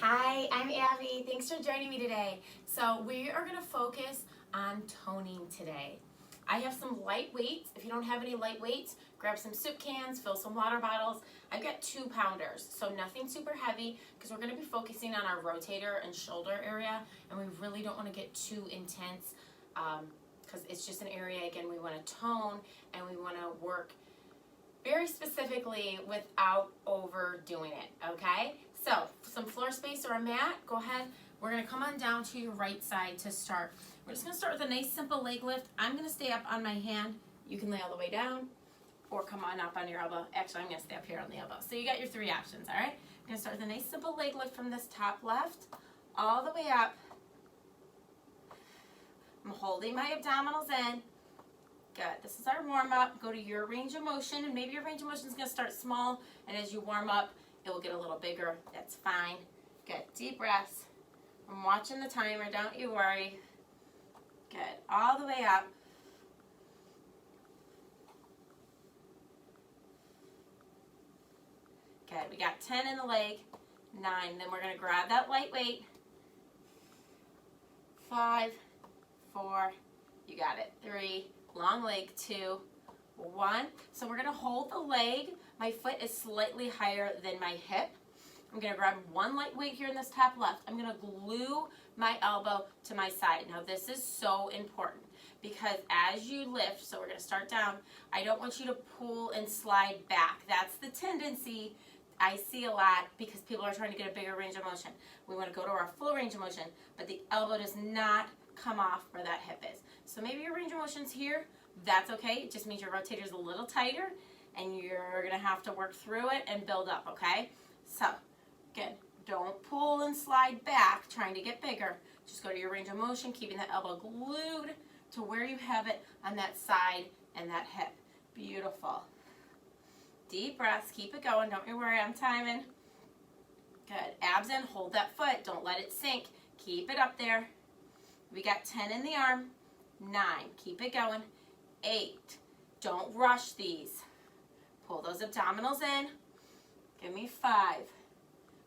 Hi, I'm Abby. Thanks for joining me today. So we are going to focus on toning today. I have some light weights. If you don't have any light weights, grab some soup cans, fill some water bottles. I've got 2-pounders, so nothing super heavy because we're going to be focusing on our rotator and shoulder area, and we really don't want to get too intense because it's just an area, again, we want to tone and we want to work very specifically without overdoing it, okay? So, some floor space or a mat, go ahead. We're gonna come on down to your right side to start. We're just gonna start with a nice simple leg lift. I'm gonna stay up on my hand. You can lay all the way down or come on up on your elbow. Actually, I'm gonna stay up here on the elbow. So you got your 3 options, all right? I'm gonna start with a nice simple leg lift from this top left all the way up. I'm holding my abdominals in. Good. This is our warm up. Go to your range of motion, and maybe your range of motion is going to start small, and as you warm up, it will get a little bigger. That's fine. Good. Deep breaths. I'm watching the timer. Don't you worry. Good. All the way up. Good. We got 10 in the leg, 9. Then we're going to grab that light weight. 5, 4. You got it. 3. Long leg, 2, 1. So we're gonna hold the leg. My foot is slightly higher than my hip. I'm gonna grab one light weight here in this top left. I'm gonna glue my elbow to my side. Now this is so important because as you lift, so we're gonna start down, I don't want you to pull and slide back. That's the tendency I see a lot because people are trying to get a bigger range of motion. We wanna go to our full range of motion, but the elbow does not come off where that hip is. So maybe your range of motion's here, that's okay. It just means your rotator's a little tighter and you're gonna have to work through it and build up, okay? So, again, don't pull and slide back trying to get bigger. Just go to your range of motion, keeping the elbow glued to where you have it on that side and that hip. Beautiful. Deep breaths, keep it going, don't you worry, I'm timing. Good, abs in, hold that foot, don't let it sink. Keep it up there. We got 10 in the arm, 9, keep it going, 8, don't rush these. Pull those abdominals in, give me 5,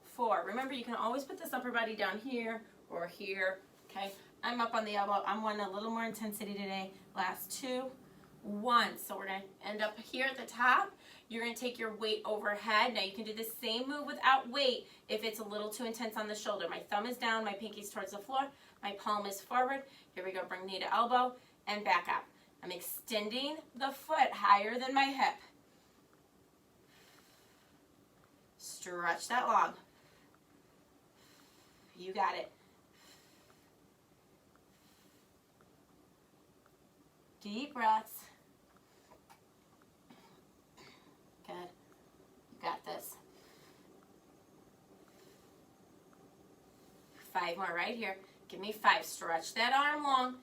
4. Remember, you can always put this upper body down here or here, okay? I'm up on the elbow, I'm wanting a little more intensity today. Last 2, 1. So we're gonna end up here at the top. You're gonna take your weight overhead. Now you can do the same move without weight if it's a little too intense on the shoulder. My thumb is down, my pinky's towards the floor, my palm is forward. Here we go, bring knee to elbow and back up. I'm extending the foot higher than my hip. Stretch that long. You got it. Deep breaths. Good. You got this. 5 more right here. Give me 5. Stretch that arm long.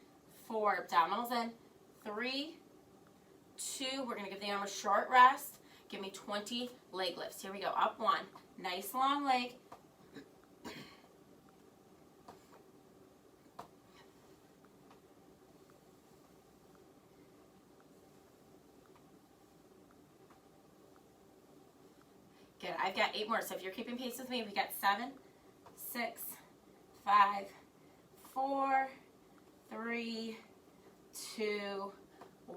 4. Abdominals in. 3, 2. We're going to give the arm a short rest. Give me 20 leg lifts. Here we go. Up 1. Nice long leg. Good. I've got 8 more. So if you're keeping pace with me, we got 7, 6, 5, 4, 3, 2,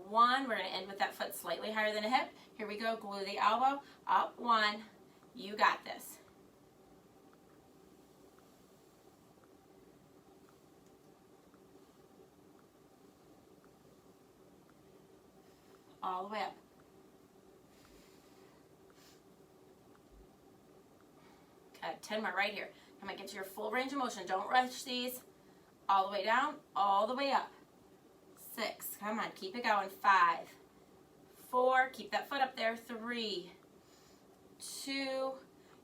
1. We're going to end with that foot slightly higher than a hip. Here we go. Glue the elbow. Up 1. You got this. All the way up. Good. 10 more right here. Come on, get to your full range of motion. Don't rush these. All the way down, all the way up. 6, come on, keep it going. 5, 4, keep that foot up there. 3, 2, you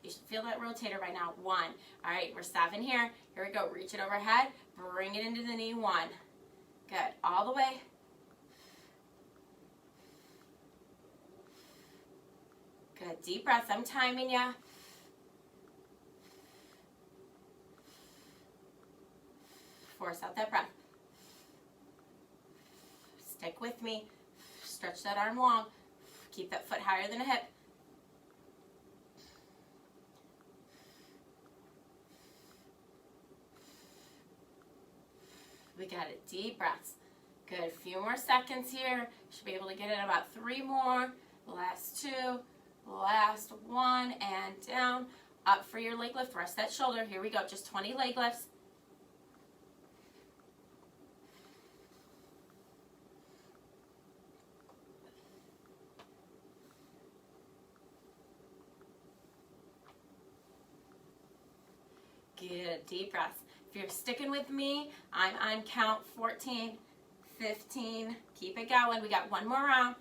should feel that rotator by now. 1, all right, we're stopping here. Here we go, reach it overhead, bring it into the knee. 1, good, all the way. Good, deep breaths, I'm timing ya. Force out that breath. Stick with me. Stretch that arm long. Keep that foot higher than a hip. We got it. Deep breaths. Good. A few more seconds here. Should be able to get in about 3 more. Last 2. Last 1. And down. Up for your leg lift. Rest that shoulder. Here we go. Just 20 leg lifts. Good. Deep breaths. If you're sticking with me, I'm on count 14, 15. Keep it going. We got 1 more round.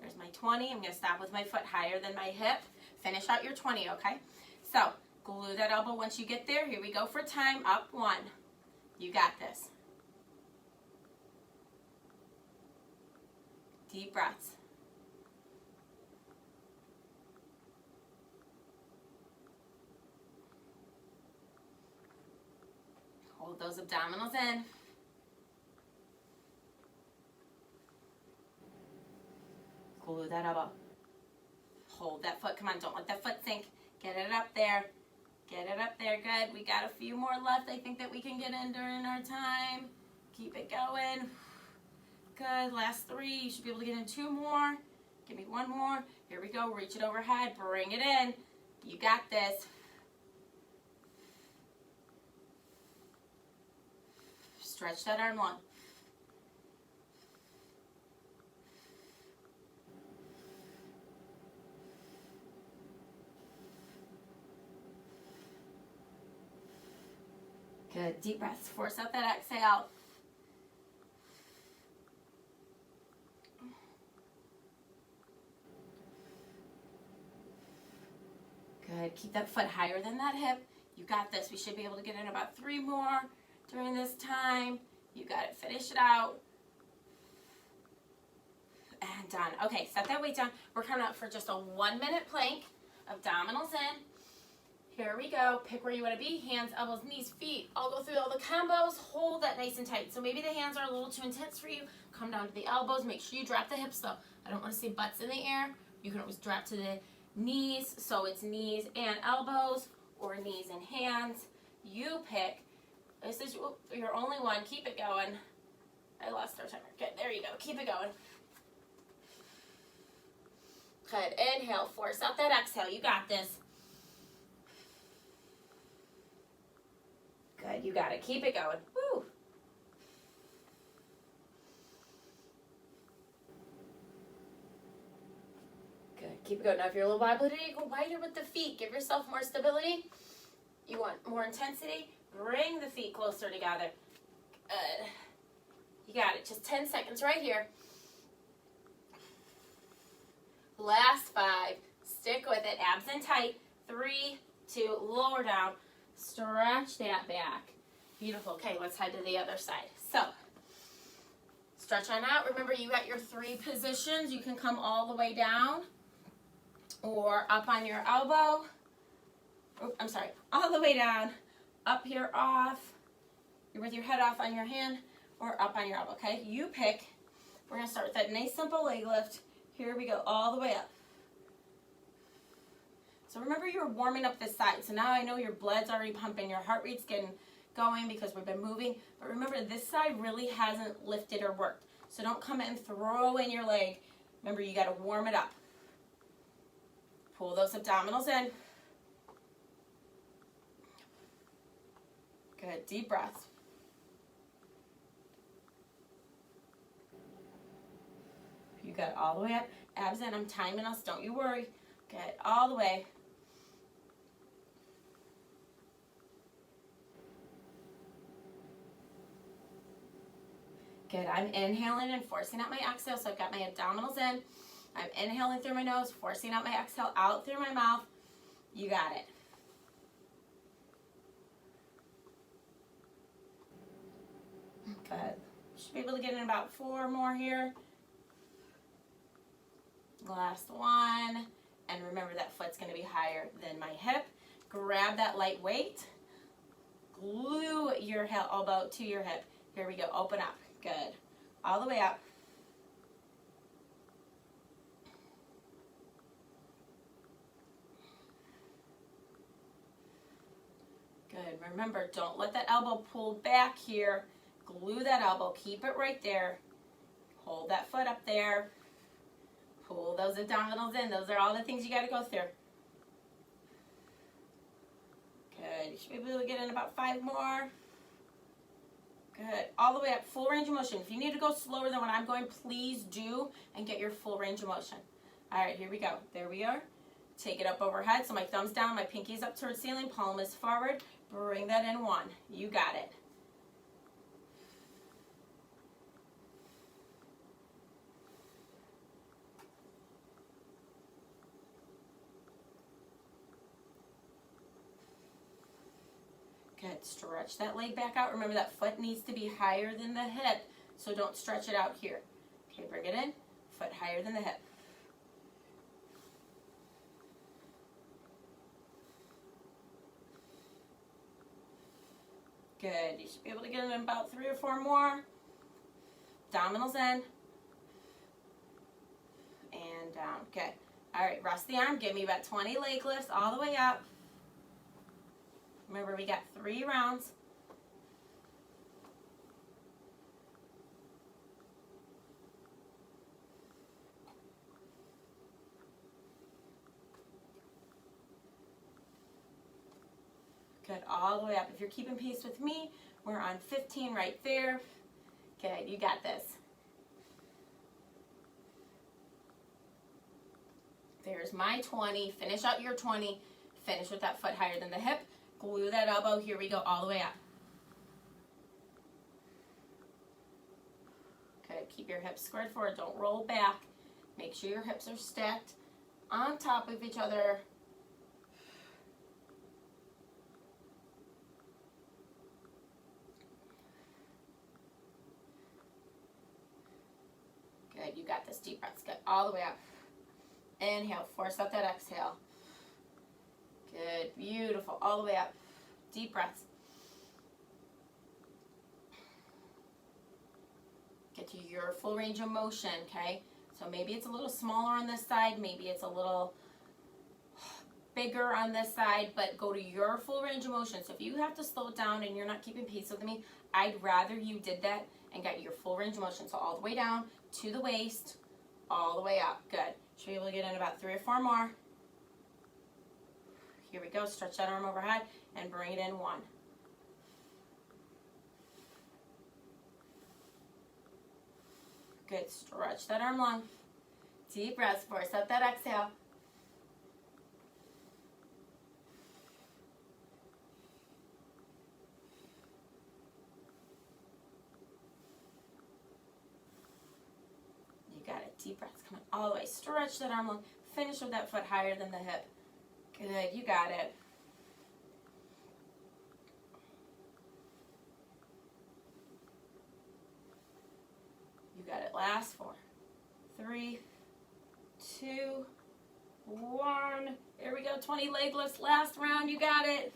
There's my 20. I'm going to stop with my foot higher than my hip. Finish out your 20, okay? So, glue that elbow once you get there. Here we go for time. Up 1. You got this. Deep breaths. Hold those abdominals in. Glue that elbow. Hold that foot. Come on, don't let that foot sink. Get it up there. Get it up there. Good. We got a few more left. I think that we can get in during our time. Keep it going. Good. Last 3. You should be able to get in 2 more. Give me 1 more. Here we go. Reach it overhead. Bring it in. You got this. Stretch that arm long. Good. Deep breaths. Force out that exhale. Good. Keep that foot higher than that hip. You got this. We should be able to get in about 3 more during this time. You got it. Finish it out. And done. Okay, set that weight down. We're coming up for just a 1-minute plank. Abdominals in. Here we go. Pick where you want to be. Hands, elbows, knees, feet. I'll go through all the combos. Hold that nice and tight. So maybe the hands are a little too intense for you. Come down to the elbows. Make sure you drop the hips though. I don't want to see butts in the air. You can always drop to the knees. So it's knees and elbows or knees and hands. You pick. This is your only one. Keep it going. I lost our timer. Good. There you go. Keep it going. Good. Inhale. Force out that exhale. You got this. Good. You got it. Keep it going. Woo. Good. Keep it going. Now, if you're a little wobbly today, go wider with the feet. Give yourself more stability. You want more intensity? Bring the feet closer together. Good. You got it. Just 10 seconds right here. Last 5. Stick with it. Abs in tight. 3, 2, lower down. Stretch that back. Beautiful. Okay, let's head to the other side. So, stretch on out. Remember, you got your 3 positions. You can come all the way down or up on your elbow. Oh, I'm sorry. All the way down. Up here off. You're with your head off on your hand or up on your elbow, okay? You pick. We're going to start with that nice simple leg lift. Here we go, all the way up. So remember, you're warming up this side. So now I know your blood's already pumping, your heart rate's getting going because we've been moving. But remember, this side really hasn't lifted or worked. So don't come in and throw in your leg. Remember, you got to warm it up. Pull those abdominals in. Good, deep breaths. You got it all the way up. Abs in. I'm timing us. Don't you worry. Good. All the way. Good. I'm inhaling and forcing out my exhale. So I've got my abdominals in. I'm inhaling through my nose, forcing out my exhale out through my mouth. You got it. Good. Should be able to get in about 4 more here. Last 1. And remember, that foot's going to be higher than my hip. Grab that light weight. Glue your elbow to your hip. Here we go. Open up. Good. All the way up. Good. remember, don't let that elbow pull back here. Glue that elbow, keep it right there. Hold that foot up there. Pull those abdominals in. Those are all the things you got to go through. Good. You should be able to get in about 5 more. Good. All the way up. Full range of motion. If you need to go slower than what I'm going, please do and get your full range of motion. All right, here we go. There we are. Take it up overhead. So my thumb's down, my pinky's up towards ceiling, palm is forward. Bring that in 1. You got it. Good. Stretch that leg back out. Remember, that foot needs to be higher than the hip, so don't stretch it out here. Okay, bring it in. Foot higher than the hip. Good. You should be able to get in about 3 or 4 more. Abdominals in. And down. Good. All right, rest the arm. Give me about 20 leg lifts all the way up. Remember, we got 3 rounds. Good, all the way up. If you're keeping pace with me, we're on 15 right there. Good, you got this. There's my 20. Finish out your 20. Finish with that foot higher than the hip. Glue that elbow. Here we go, all the way up. Good, keep your hips squared forward. Don't roll back. Make sure your hips are stacked on top of each other. Good, you got this. Deep breaths. Good, all the way up. Inhale, force out that exhale. Good, beautiful, all the way up. Deep breaths. Get to your full range of motion, okay? So maybe it's a little smaller on this side, maybe it's a little bigger on this side, but go to your full range of motion. So if you have to slow it down and you're not keeping pace with me, I'd rather you did that and got your full range of motion. So all the way down to the waist, all the way up. Good. Should be able to get in about 3 or 4 more. Here we go. Stretch that arm overhead and bring it in 1. Good. Stretch that arm long. Deep breaths. Force out that exhale. You got it. Deep breaths. Come on. All the way. Stretch that arm long. Finish with that foot higher than the hip. Good, you got it. You got it. Last 4, 3, 2, 1. There we go. 20 leg lifts. Last round. You got it.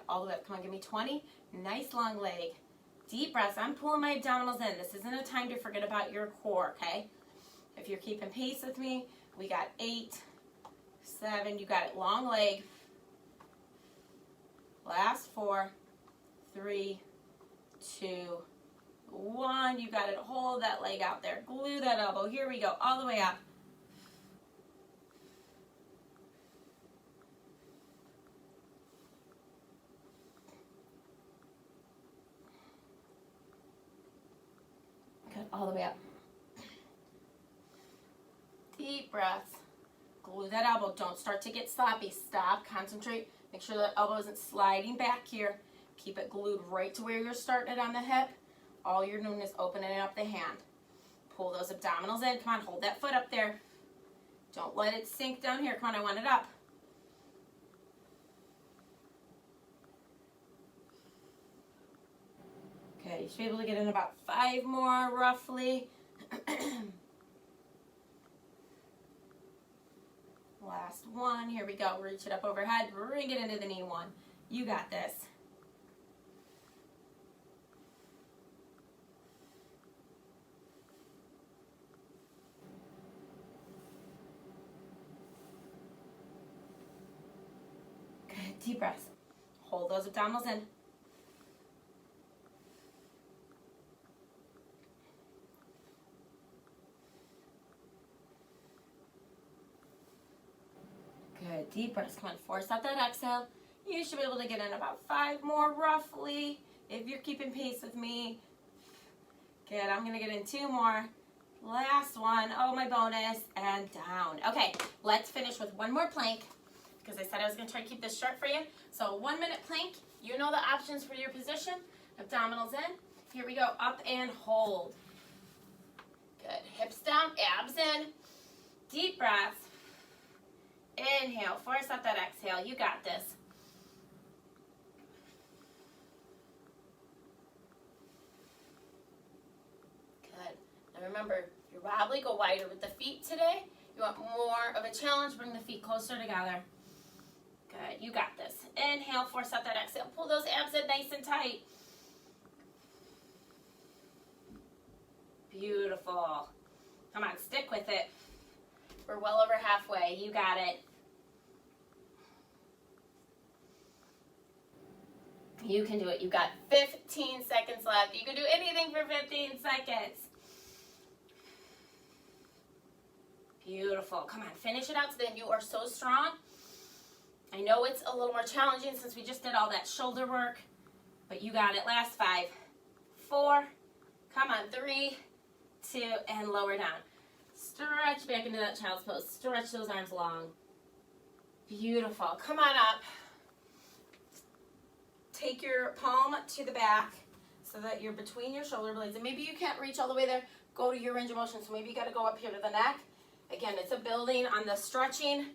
All the way up. Come on, give me 20. Nice long leg. Deep breaths. I'm pulling my abdominals in. This isn't a time to forget about your core, okay? If you're keeping pace with me, we got 8, 7. You got it. Long leg. Last 4, 3, 2, 1. You got it. Hold that leg out there. Glue that elbow. Here we go. All the way up. All the way up. Deep breaths. Glue that elbow. Don't start to get sloppy. Stop. Concentrate. Make sure that elbow isn't sliding back here. Keep it glued right to where you're starting it on the hip. All you're doing is opening up the hand. Pull those abdominals in. Come on, hold that foot up there. Don't let it sink down here. Come on, I want it up. Okay, you should be able to get in about 5 more, roughly. Last 1. Here we go. Reach it up overhead. Bring it into the knee 1. You got this. deep breaths. Hold those abdominals in. Good, deep breaths. Come on, force out that exhale. You should be able to get in about 5 more roughly if you're keeping pace with me. Good, I'm gonna get in 2 more. Last one, oh my bonus, and down. Okay, let's finish with 1 more plank because I said I was gonna try to keep this short for you. So 1 minute plank, you know the options for your position. Abdominals in, here we go, up and hold. Good, hips down, abs in, deep breaths. Inhale, force out that exhale, you got this. Good, now remember, if you're wobbly, go wider with the feet today. You want more of a challenge, bring the feet closer together. Good, you got this. Inhale, force out that exhale, pull those abs in nice and tight. Beautiful. Come on, stick with it. We're well over halfway, you got it. You can do it. You've got 15 seconds left. You can do anything for 15 seconds. Beautiful. Come on, finish it out so that you are so strong. I know it's a little more challenging since we just did all that shoulder work, but you got it. Last 5, 4, come on, 3, 2, and lower down. Stretch back into that child's pose. Stretch those arms long. Beautiful. Come on up. Take your palm to the back so that you're between your shoulder blades. And maybe you can't reach all the way there. Go to your range of motion. So maybe you got to go up here to the neck. Again, it's a building on the stretching.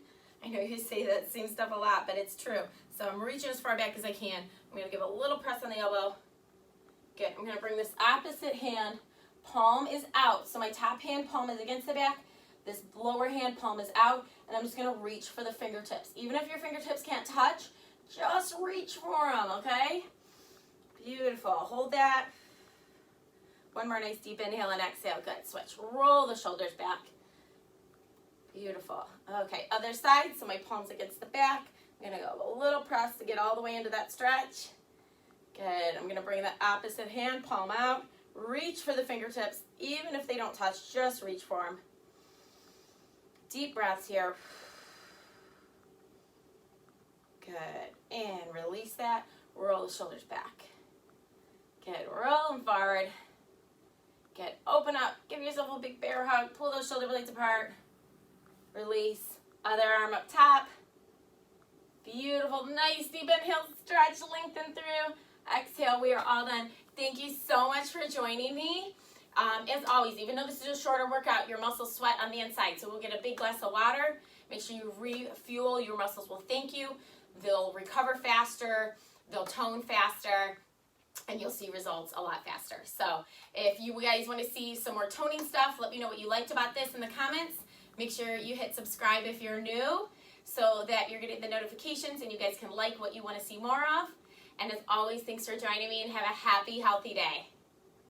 I know you say that same stuff a lot, but it's true. So I'm reaching as far back as I can. I'm going to give a little press on the elbow. Good. I'm going to bring this opposite hand. Palm is out. So my top hand palm is against the back. This lower hand palm is out. And I'm just going to reach for the fingertips. Even if your fingertips can't touch, just reach for them, okay? Beautiful. Hold that. 1 more nice deep inhale and exhale. Good. Switch. Roll the shoulders back. Beautiful. Okay, other side. So my palm's against the back. I'm going to go a little press to get all the way into that stretch. Good. I'm going to bring the opposite hand, palm out. Reach for the fingertips. Even if they don't touch, just reach for them. Deep breaths here. Good. And release that. Roll the shoulders back. Good. Roll them forward. Good. Open up. Give yourself a big bear hug. Pull those shoulder blades apart. Release. Other arm up top. Beautiful. Nice deep inhale. Stretch. Lengthen through. Exhale. We are all done. Thank you so much for joining me. As always, even though this is a shorter workout, your muscles sweat on the inside. So we'll get a big glass of water. Make sure you refuel. Your muscles will thank you. They'll recover faster. They'll tone faster. And you'll see results a lot faster. So if you guys want to see some more toning stuff, let me know what you liked about this in the comments. Make sure you hit subscribe if you're new so that you're getting the notifications and you guys can like what you want to see more of. And as always, thanks for joining me and have a happy, healthy day.